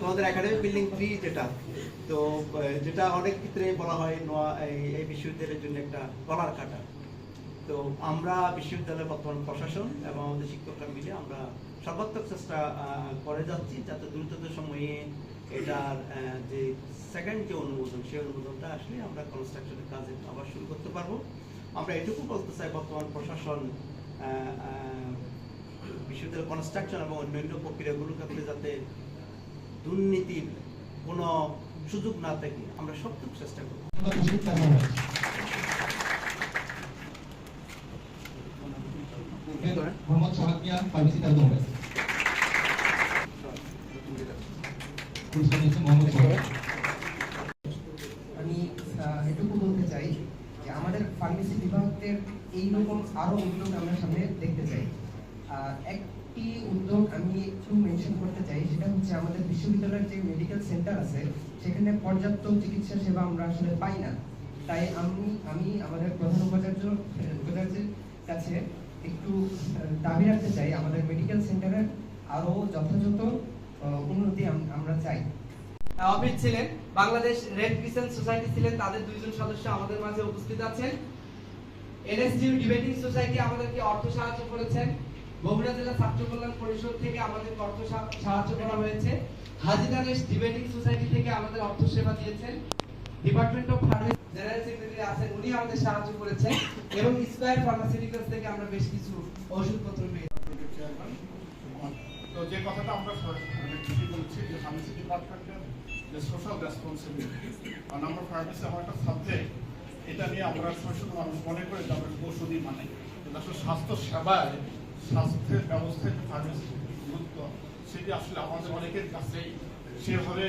তোমাদের academic building 3 যেটা, তো যেটা অনেক ক্ষেত্রে বলা হয় এই বিশ্ববিদ্যালয়ের জন্য একটা গলার কাটা। তো আমরা বিশ্ববিদ্যালয়ের বর্তমান প্রশাসন এবং আমাদের শিক্ষকরা মিলে আমরা সর্বাত্মক চেষ্টা করে যাচ্ছি যাতে দ্রুততম সময়ে এটার যে সেকেন্ড যে অনুমোদন, সেই অনুমোদনটা আসলে আমরা কনস্ট্রাকশনের কাজে আবার শুরু করতে পারবো। আমরা এটুকু বলতে চাই, বর্তমান প্রশাসন বিশ্ববিদ্যালয় কনস্ট্রাকশন এবং অন্যান্য প্রক্রিয়াগুলোর ক্ষেত্রে যাতে দুর্নীতির কোনো সুযোগ না থাকে আমরা সবটুকু চেষ্টা করব। আমি এটুকু বলতে চাই যে আমাদের ফার্মেসি বিভাগের এইরকম আরো উদ্যোগ আমরা সামনে দেখতে চাই। একটি উদ্যোগ আমি একটু মেনশন করতে চাই, সেটা হচ্ছে আমাদের বিশ্ববিদ্যালয়ের যে মেডিকেল সেন্টার আছে সেখানে পর্যাপ্ত চিকিৎসা সেবা আমরা আসলে পাই না। তাই আমি আমাদের প্রধান উপাচার্যের কাছে একটু দাবি রাখতে চাই, আমাদের মেডিকেল সেন্টারের আরো যথাযথ উন্নতি আমরা চাই। অফিস ছিলেন, বাংলাদেশ রেড ক্রিসেন্ট সোসাইটি ছিলেন, তাদের দুইজন সদস্য আমাদের মাঝে উপস্থিত আছেন। এনএসইউ ডিবেটিং সোসাইটি আমাদেরকে অর্থ সাহায্য করেছেন। বগুড়া জেলা ছাত্র কল্যাণ পরিষদ থেকে আমাদের অর্থ সাহায্য করা হয়েছে। হাজিদানেশ ডিবেটিং সোসাইটি থেকে আমাদের অর্থ সেবা দিয়েছেন। Department of pharmacy general secretary আছেন, উনি আমাদের সাহায্য করেছেন। এবং স্কয়ার ফার্মাসিউটিক্যালস থেকে আমরা বেশ কিছু ওষুধপত্র পেয়েছি। তো যে কথাটা আমরা বলছি যে ফার্মেসি ডিপার্টমেন্টের যে সোশ্যাল রেসপন্সিবিলিটি, কারণ আমরা ফার্মেসি আমার একটা সাবজেক্ট, এটা নিয়ে আমরা শুধু মানুষ মনে করে যে আমরা ওষুধই মানে, কিন্তু আসলে স্বাস্থ্য সেবায় স্বাস্থ্যের ব্যবস্থায় যে ফার্মেসি গুরুত্ব, সেটি আসলে আমাদের অনেকের কাছেই সেভাবে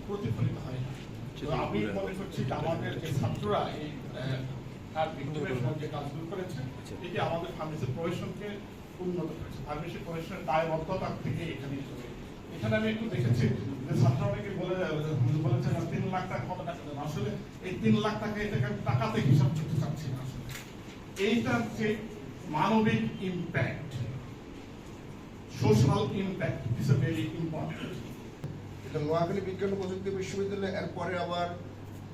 প্রতিফলিত হয় না। তো আমি মনে করছি যে আমাদের যে ছাত্ররা এই যে কাজগুলো করেছে, এটি আমাদের ফার্মেসি প্রফেশনকে উন্নত করেছে। ফার্মেসি প্রফেশনের দায়বদ্ধতা থেকে এখানে আমি একটু দেখেছি যে ছাত্র অনেকে বলেছেন 3 লাখ টাকা কত টাকা দেন, আসলে এই 3 লাখ টাকা এটাকে টাকাতে হিসাব করতে চাচ্ছি না। আসলে এইটার যে মানবিক impact, social impact is a very important. এটা নোয়াখালী বিজ্ঞান ও প্রযুক্তি বিশ্ববিদ্যালয়, এরপরে আবার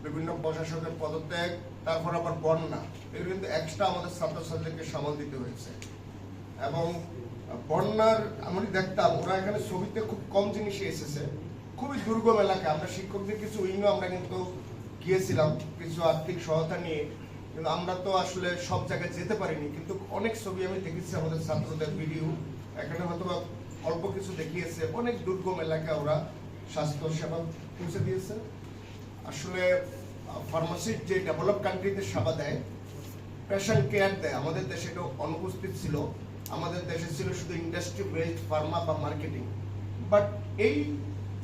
বিভিন্ন প্রশাসকের পদত্যাগ, তারপর আবার বন্যা, এগুলো কিন্তু এক্সট্রা আমাদের ছাত্রছাত্রীদেরকে সামাল দিতে হয়েছে। এবং বন্যার আমি দেখতাম ওরা এখানে ছবিতে খুব কম জিনিসে এসেছে, খুবই দুর্গম এলাকা। আমরা শিক্ষকদের কিছু উইংও আমরা কিন্তু গিয়েছিলাম কিছু আর্থিক সহায়তা নিয়ে, কিন্তু আমরা তো আসলে সব জায়গায় যেতে পারিনি। কিন্তু অনেক ছবি আমি দেখেছি আমাদের ছাত্রদের ভিডিও, এখানে হয়তো অল্প কিছু দেখিয়েছে, অনেক দুর্গম এলাকা ওরা স্বাস্থ্য সেবা পৌঁছে দিয়েছে। আসলে ফার্মাসির যে ডেভেলপ কান্ট্রিতে সেবা দেয়, পেশেন্ট কেয়ার দেয়, আমাদের দেশে এটা অনুপস্থিত ছিল। আমাদের দেশে ছিল শুধু ইন্ডাস্ট্রি বেসড ফার্মা বা মার্কেটিং। বাট এই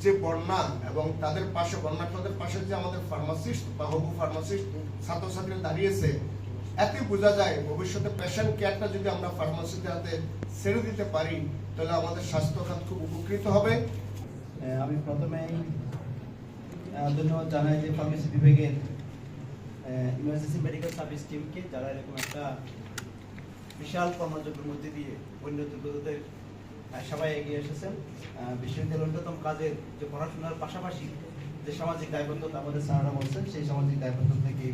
যে বন্যা এবং তাদের পাশে বন্যার্থদের পাশে যে আমাদের ফার্মাসিস্ট বা হবু ফার্মাসিস্ট ছাত্রছাত্রী দাঁড়িয়েছে, এতে বোঝা যায় ভবিষ্যতে পেশেন্ট কেয়ারটা যদি আমরা ফার্মাসিতে হাতে ছেড়ে দিতে পারি তাহলে আমাদের স্বাস্থ্য খাত খুব উপকৃত হবে। আমি প্রথমেই ধন্যবাদ জানাই যে ফার্মেসি বিভাগের ইমার্জেন্সি মেডিকেল সার্ভিস টিমকে, যারা এরকম একটা বিশাল কর্মযজ্ঞের মধ্যে দিয়ে বন্যদুর্গতদের সবাই এগিয়ে এসেছেন। বিশ্ববিদ্যালয়ের অন্যতম কাজের যে পড়াশোনার পাশাপাশি যে সামাজিক দায়বদ্ধতা আমাদের স্যাররা বলছেন, সেই সামাজিক দায়বদ্ধতা থেকে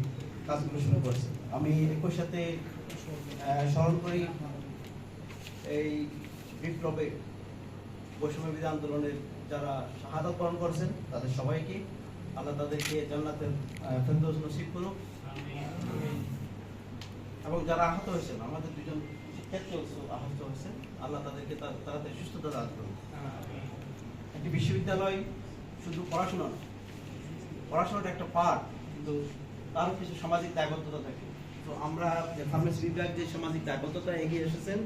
কাজগুলো শুরু করছে। আমি একই সাথে স্মরণ করি এই বিপ্লবে বৈষম্য বিরোধী আন্দোলনের যারা শাহাদাত বরণ করেছেন তাদের সবাইকে আল্লাহ তাদেরকে জান্নাতের ফেরদৌস নসিব করুক। এবং যারা আহত হয়েছেন, আমাদের দুজন শিক্ষার্থী আহত হয়েছেন, আল্লাহ তাদেরকে তাড়াতাড়ি সুস্থতা দান করুন। একটি বিশ্ববিদ্যালয় শুধু পড়াশোনা না, পড়াশোনাটা একটা পার্ট, কিন্তু তারও কিছু সামাজিক দায়বদ্ধতা থাকে। তো আমরা ফার্মেসি বিভাগ যে সামাজিক দায়বদ্ধতা এগিয়ে এসেছেন,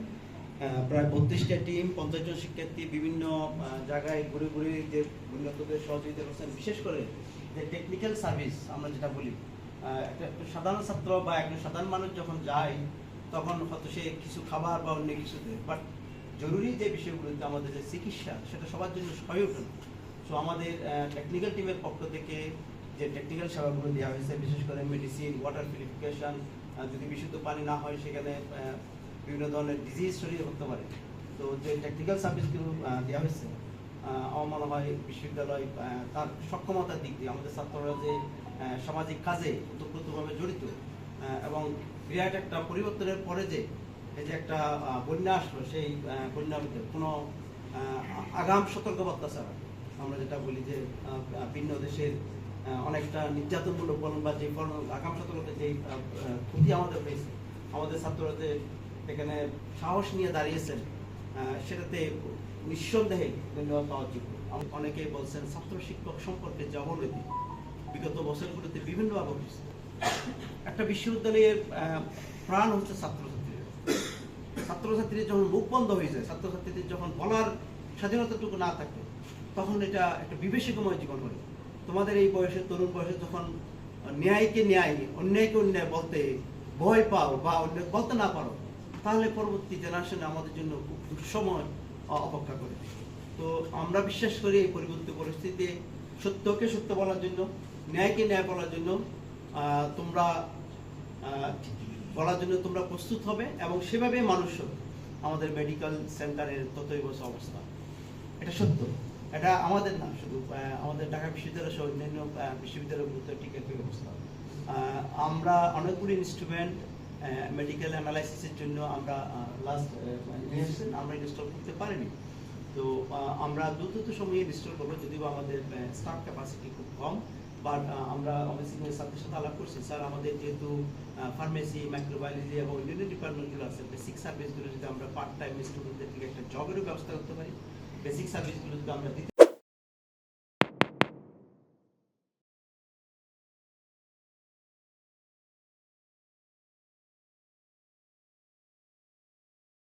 প্রায় 32টা টিম, 50 জন শিক্ষার্থী বিভিন্ন জায়গায় ঘুরে ঘুরে যে উন্নতদের সহযোগিতা করছেন। বিশেষ করে যে টেকনিক্যাল সার্ভিস আমরা যেটা বলি, একটা সাধারণ ছাত্র বা একজন সাধারণ মানুষ যখন যায় তখন হয়তো সে কিছু খাবার বা অন্য কিছু দেয়, বাট জরুরি যে বিষয়গুলোতে আমাদের যে চিকিৎসা সেটা সবার জন্য হয়ে ওঠে। সো আমাদের টেকনিক্যাল টিমের পক্ষ থেকে যে টেকনিক্যাল সেবাগুলো দেওয়া হয়েছে, বিশেষ করে মেডিসিন, ওয়াটার পিউরিফিকেশন, যদি বিশুদ্ধ পানি না হয় সেখানে বিভিন্ন ধরনের ডিজিজ ছড়িয়ে পড়তে পারে। তো যে টেকনিক্যাল সার্ভিসগুলো দেওয়া হয়েছে, আমার মনে হয় বিশ্ববিদ্যালয় তার সক্ষমতার দিক দিয়ে আমাদের ছাত্ররা যে সামাজিক কাজে ওতপ্রোতভাবে জড়িত এবং বিরাট একটা পরিবর্তনের পরে যে এই যে একটা বন্যা আসলো, সেই বন্যার কোনো আগাম সতর্কবার্তা ছাড়া আমরা যেটা বলি যে ভিন্ন দেশের অনেকটা নির্যাতনমূলক ফলন বা যে ফলন আগাম সতর্কতা যে ক্ষতি আমাদের হয়েছে, আমাদের ছাত্ররা যে এখানে সাহস নিয়ে দাঁড়িয়েছেন সেটাতে নিঃসন্দেহে ধন্যবাদ পাওয়ার যোগ্য। অনেকেই বলছেন ছাত্র শিক্ষক সম্পর্কে যে অবনতি বিগত বছরগুলোতে বিভিন্নভাবে হচ্ছে। একটা বিশ্ববিদ্যালয়ের প্রাণ হচ্ছে ছাত্রছাত্রীরা। ছাত্রছাত্রীদের যখন মুখ বন্ধ হয়ে যায়, ছাত্রছাত্রীদের যখন বলার স্বাধীনতাটুকু না থাকে, তখন এটা একটা বিভীষিকাময় জীবন হয়। তোমাদের এই বয়সে, তরুণ বয়সে যখন ন্যায়কে ন্যায়, অন্যায়কে অন্যায় বলতে ভয় পাও বা অন্যায় বলতে না পারো, তাহলে পরবর্তী জেনারেশনে আমাদের জন্য খুব দুঃসময় অপেক্ষা করে। তো আমরা বিশ্বাস করি এই পরিবর্তিত পরিস্থিতিতে সত্যকে সত্য বলার জন্য, ন্যায়কে ন্যায় বলার জন্য তোমরা বলার জন্য তোমরা প্রস্তুত হবে এবং সেভাবে মানুষ হবে। আমাদের মেডিকেল সেন্টারের ততই বছর অবস্থা, এটা সত্য। এটা আমাদের না, শুধু আমাদের ঢাকা বিশ্ববিদ্যালয় সহ অন্যান্য বিশ্ববিদ্যালয়গুলোতে টিকেট ব্যবস্থা। আমরা অনেকগুলি ইনস্ট্রুমেন্ট মেডিকেল অ্যানালাইসিসের জন্য আমরা আমরা ইনস্টল করতে পারিনি। তো আমরা দ্রুত সময়ে ইনস্টল করবো, যদিও আমাদের স্টাফ ক্যাপাসিটি খুব কম। বাট আমরা অবশ্যই স্যারদের সাথে আলাপ করছি, স্যার আমাদের যেহেতু ফার্মেসি, মাইক্রোবায়োলজি এবং অন্যান্য ডিপার্টমেন্টগুলো আছে, বেসিক সার্ভিসগুলো যদি আমরা পার্ট টাইম স্টুডেন্টদের থেকে একটা জবেরও ব্যবস্থা করতে পারি, বেসিক সার্ভিসগুলো যদি আমরা দিতে